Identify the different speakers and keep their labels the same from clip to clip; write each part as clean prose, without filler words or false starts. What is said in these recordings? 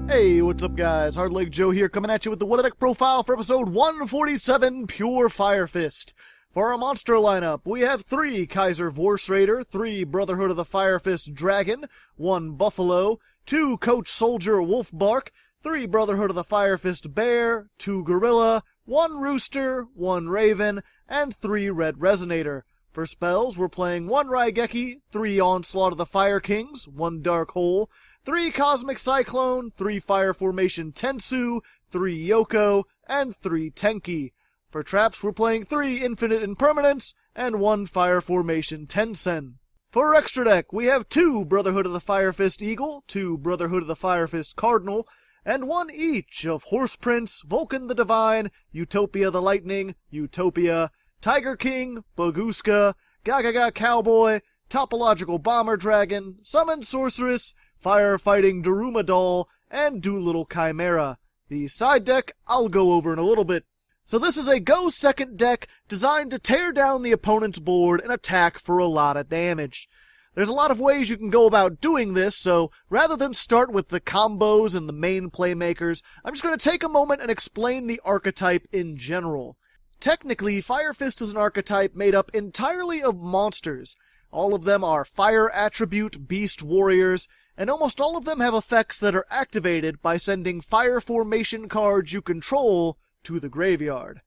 Speaker 1: Hey, what's up guys? Hardleg Joe here, coming at you with the What a Deck profile for episode 147, Pure Fire Fist. For our monster lineup, we have 3 Kaiser Vorse Raider, 3 Brotherhood of the Fire Fist Dragon, 1 Buffalo, 2 Coach Soldier Wolf Bark, 3 Brotherhood of the Fire Fist Bear, 2 Gorilla, 1 Rooster, 1 Raven, and 3 Red Resonator. For spells, we're playing 1 Raigeki, 3 Onslaught of the Fire Kings, 1 Dark Hole, 3 Cosmic Cyclone, 3 Fire Formation Tensu, 3 Yugioh, and 3 Tenki. For traps, we're playing 3 Infinite Impermanence, and 1 Fire Formation Tensen. For extra deck, we have 2 Brotherhood of the Fire Fist Eagle, 2 Brotherhood of the Fire Fist Cardinal, and 1 each of Horse Prince, Vulcan the Divine, Utopia the Lightning, Utopia, Tiger King, Baguska, Gagaga Cowboy, Topological Bomber Dragon, Summoned Sorceress, Firefighting Daruma Doll, and Doolittle Chimera. The side deck I'll go over in a little bit. So this is a go second deck designed to tear down the opponent's board and attack for a lot of damage. There's a lot of ways you can go about doing this, so rather than start with the combos and the main playmakers, I'm just going to take a moment and explain the archetype in general. Technically, Fire Fist is an archetype made up entirely of monsters. All of them are fire attribute beast warriors, and almost all of them have effects that are activated by sending fire formation cards you control to the graveyard.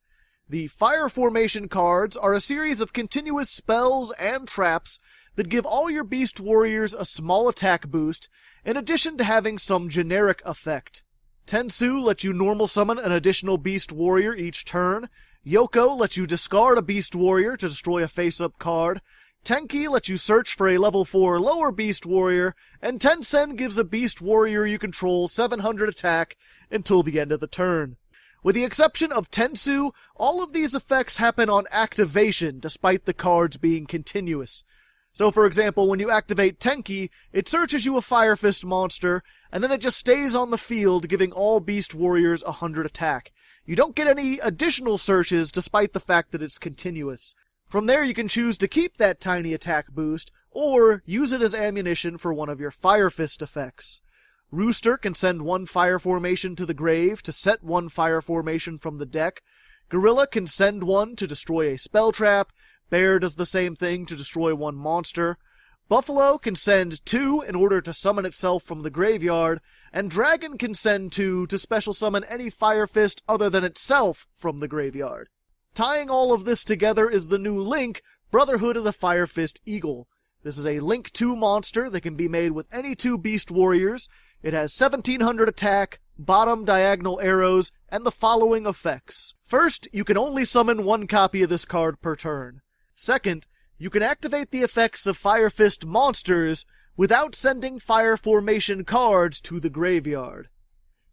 Speaker 1: The fire formation cards are a series of continuous spells and traps that give all your beast warriors a small attack boost, in addition to having some generic effect. Tensu lets you normal summon an additional beast warrior each turn. Yugioh lets you discard a beast warrior to destroy a face-up card. Tenki lets you search for a level 4 lower beast warrior, and Tensen gives a beast warrior you control 700 attack until the end of the turn. With the exception of Tensu, all of these effects happen on activation despite the cards being continuous. So for example, when you activate Tenki, it searches you a Fire Fist monster, and then it just stays on the field giving all beast warriors 100 attack. You don't get any additional searches despite the fact that it's continuous. From there you can choose to keep that tiny attack boost, or use it as ammunition for one of your Fire Fist effects. Rooster can send 1 fire formation to the grave to set 1 fire formation from the deck. Gorilla can send 1 to destroy a spell trap. Bear does the same thing to destroy 1 monster. Buffalo can send 2 in order to summon itself from the graveyard, and Dragon can send 2 to special summon any Fire Fist other than itself from the graveyard. Tying all of this together is the new Link, Brotherhood of the Fire Fist Eagle. This is a Link 2 monster that can be made with any 2 beast warriors. It has 1700 attack, bottom diagonal arrows, and the following effects. First, you can only summon 1 copy of this card per turn. Second, you can activate the effects of Fire Fist monsters without sending fire formation cards to the graveyard.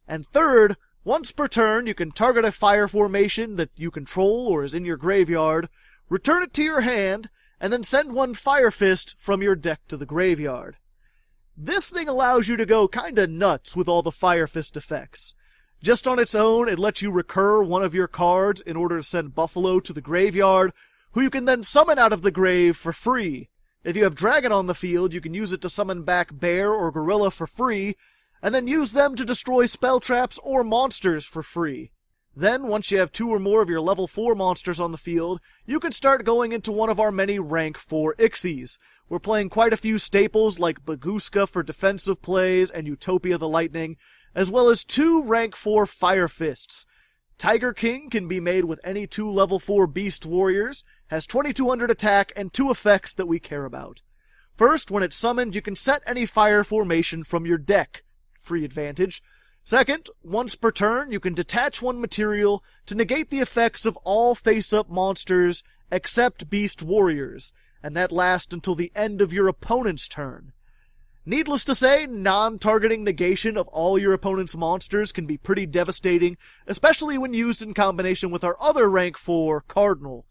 Speaker 1: And third, once per turn, you can target a fire formation that you control or is in your graveyard, return it to your hand, and then send 1 Fire Fist from your deck to the graveyard. This thing allows you to go kinda nuts with all the Fire Fist effects. Just on its own, it lets you recur one of your cards in order to send Buffalo to the graveyard, who you can then summon out of the grave for free. If you have Dragon on the field, you can use it to summon back Bear or Gorilla for free, and then use them to destroy spell traps or monsters for free. Then, once you have 2 or more of your level 4 monsters on the field, you can start going into one of our many rank 4 Ixies. We're playing quite a few staples like Baguska for defensive plays and Utopia the Lightning, as well as 2 rank 4 Fire Fists. Tiger King can be made with any 2 level 4 beast warriors, has 2200 attack and 2 effects that we care about. First, when it's summoned, you can set any fire formation from your deck. Free advantage. Second, once per turn, you can detach 1 material to negate the effects of all face-up monsters except beast warriors, and that lasts until the end of your opponent's turn. Needless to say, non-targeting negation of all your opponent's monsters can be pretty devastating, especially when used in combination with our other rank 4 Cardinal.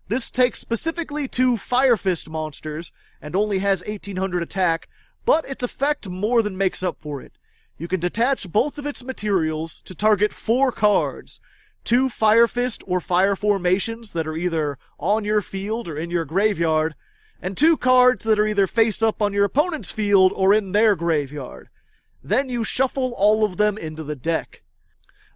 Speaker 1: This takes specifically 2 Fire Fist monsters, and only has 1800 attack, but its effect more than makes up for it. You can detach both of its materials to target 4 cards, 2 Fire Fist or Fire Formations that are either on your field or in your graveyard, and 2 cards that are either face up on your opponent's field or in their graveyard. Then you shuffle all of them into the deck.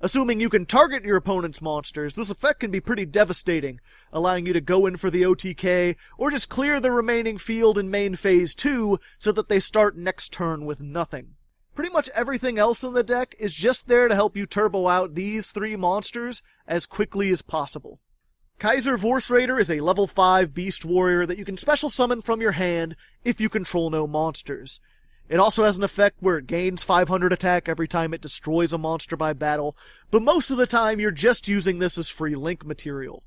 Speaker 1: Assuming you can target your opponent's monsters, this effect can be pretty devastating, allowing you to go in for the OTK, or just clear the remaining field in main phase 2 so that they start next turn with nothing. Pretty much everything else in the deck is just there to help you turbo out these 3 monsters as quickly as possible. Kaiser Vorse Raider is a level 5 beast warrior that you can special summon from your hand if you control no monsters. It also has an effect where it gains 500 attack every time it destroys a monster by battle, but most of the time you're just using this as free link material.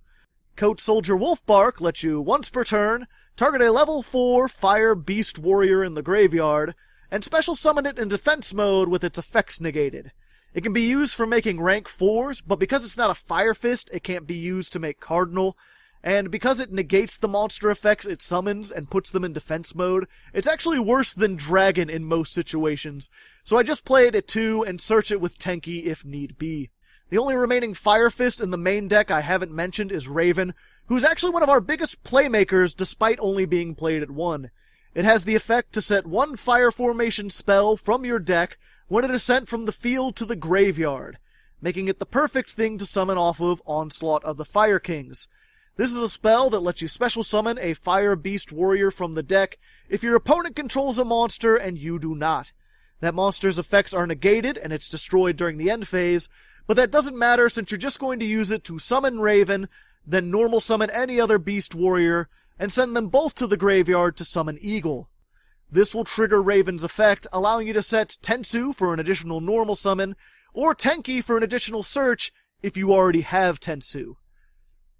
Speaker 1: Coat Soldier Wolfbark lets you, once per turn, target a level 4 fire beast warrior in the graveyard, and special summon it in defense mode with its effects negated. It can be used for making rank 4s, but because it's not a Fire Fist, it can't be used to make Cardinal, and because it negates the monster effects it summons and puts them in defense mode, it's actually worse than Dragon in most situations, so I just play it at 2 and search it with Tenki if need be. The only remaining Fire Fist in the main deck I haven't mentioned is Raven, who's actually one of our biggest playmakers despite only being played at 1. It has the effect to set 1 Fire Formation spell from your deck when it is sent from the field to the graveyard, making it the perfect thing to summon off of Onslaught of the Fire Kings. This is a spell that lets you special summon a Fire Beast Warrior from the deck if your opponent controls a monster and you do not. That monster's effects are negated and it's destroyed during the end phase, but that doesn't matter since you're just going to use it to summon Raven, then normal summon any other Beast Warrior, and send them both to the graveyard to summon Eagle. This will trigger Raven's effect, allowing you to set Tensu for an additional normal summon, or Tenki for an additional search if you already have Tensu.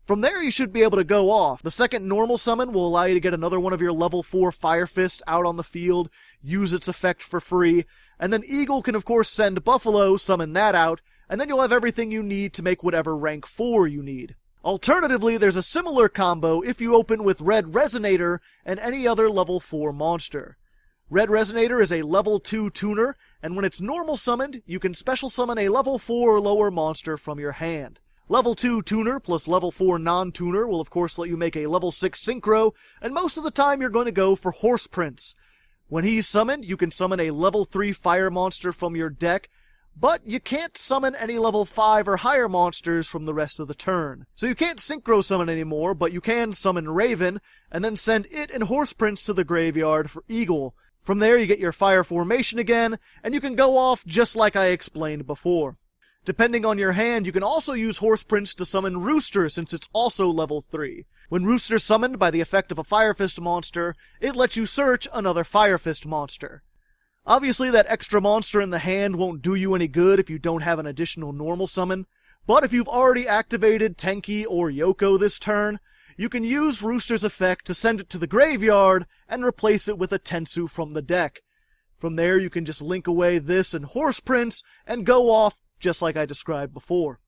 Speaker 1: From there you should be able to go off. The second normal summon will allow you to get another one of your level 4 Fire Fist out on the field, use its effect for free, and then Eagle can of course send Buffalo, summon that out, and then you'll have everything you need to make whatever rank 4 you need. Alternatively, there's a similar combo if you open with Red Resonator and any other level 4 monster. Red Resonator is a level 2 tuner, and when it's normal summoned, you can special summon a level 4 or lower monster from your hand. Level 2 tuner plus level 4 non-tuner will of course let you make a level 6 Synchro, and most of the time you're going to go for Horse Prince. When he's summoned, you can summon a level 3 fire monster from your deck, but you can't summon any level 5 or higher monsters from the rest of the turn. So you can't Synchro summon anymore, but you can summon Raven, and then send it and Horse Prince to the graveyard for Eagle. From there you get your fire formation again, and you can go off just like I explained before. Depending on your hand, you can also use Horse Prince to summon Rooster since it's also level 3. When Rooster's summoned by the effect of a Fire Fist monster, it lets you search another Fire Fist monster. Obviously that extra monster in the hand won't do you any good if you don't have an additional normal summon, but if you've already activated Tenki or Yugioh this turn, you can use Rooster's effect to send it to the graveyard and replace it with a Tensu from the deck. From there you can just link away this and Horse Prince and go off just like I described before.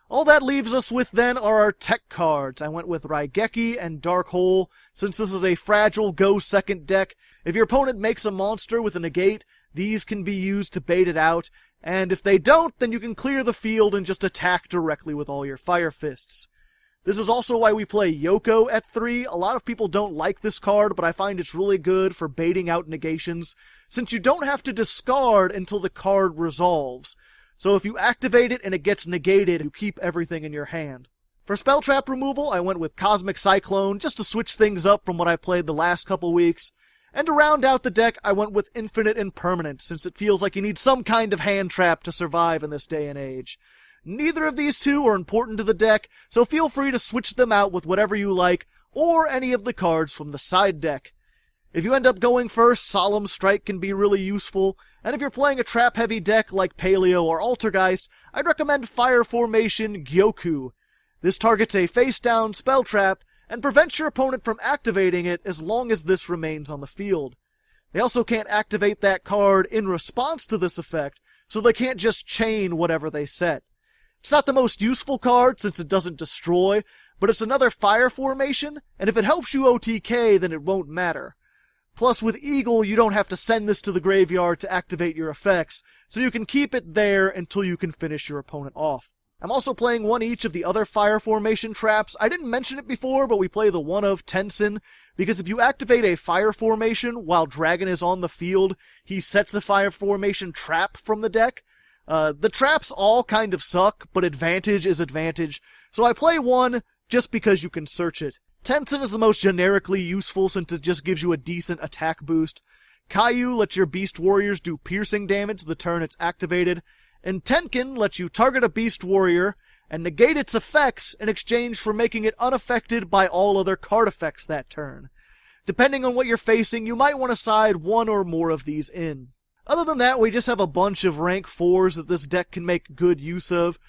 Speaker 1: All that leaves us with then are our tech cards. I went with Raigeki and Dark Hole, since this is a fragile go second deck. If your opponent makes a monster with a negate, these can be used to bait it out, and if they don't, then you can clear the field and just attack directly with all your Fire Fists. This is also why we play Yugioh at 3. A lot of people don't like this card, but I find it's really good for baiting out negations, since you don't have to discard until the card resolves. So if you activate it and it gets negated, you keep everything in your hand. For spell trap removal, I went with Cosmic Cyclone, just to switch things up from what I played the last couple weeks. And to round out the deck, I went with Infinite Impermanence, since it feels like you need some kind of hand trap to survive in this day and age. Neither of these two are important to the deck, so feel free to switch them out with whatever you like, or any of the cards from the side deck. If you end up going first, Solemn Strike can be really useful, and if you're playing a trap-heavy deck like Paleo or Altergeist, I'd recommend Fire Formation Gyoku. This targets a face-down spell trap, and prevents your opponent from activating it as long as this remains on the field. They also can't activate that card in response to this effect, so they can't just chain whatever they set. It's not the most useful card since it doesn't destroy, but it's another Fire Formation, and if it helps you OTK, then it won't matter. Plus, with Eagle, you don't have to send this to the graveyard to activate your effects, so you can keep it there until you can finish your opponent off. I'm also playing one each of the other fire formation traps. I didn't mention it before, but we play the one of Tenzin, because if you activate a fire formation while Dragon is on the field, he sets a fire formation trap from the deck. The traps all kind of suck, but advantage is advantage, so I play one just because you can search it. Tenzin is the most generically useful since it just gives you a decent attack boost. Caillou lets your beast warriors do piercing damage the turn it's activated, and Tenkin lets you target a beast warrior and negate its effects in exchange for making it unaffected by all other card effects that turn. Depending on what you're facing, you might want to side one or more of these in. Other than that, we just have a bunch of rank 4s that this deck can make good use of.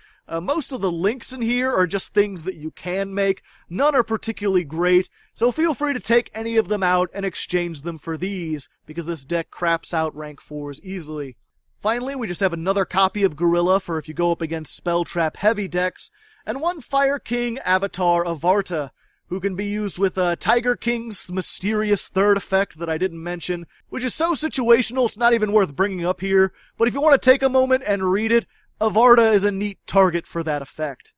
Speaker 1: Most of the links in here are just things that you can make. None are particularly great, so feel free to take any of them out and exchange them for these, because this deck craps out rank 4s easily. Finally, we just have another copy of Gorilla for if you go up against Spell Trap heavy decks, and one Fire King avatar of Varta, who can be used with Tiger King's mysterious third effect that I didn't mention, which is so situational it's not even worth bringing up here, but if you want to take a moment and read it, Avarta is a neat target for that effect.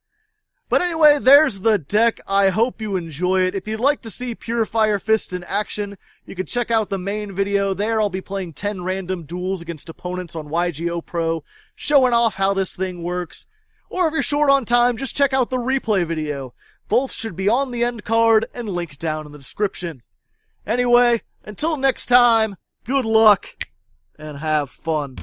Speaker 1: But anyway, there's the deck. I hope you enjoy it. If you'd like to see Pure Fire Fist in action, you can check out the main video. There I'll be playing 10 random duels against opponents on YGOPro, showing off how this thing works. Or if you're short on time, just check out the replay video. Both should be on the end card and linked down in the description. Anyway, until next time, good luck and have fun.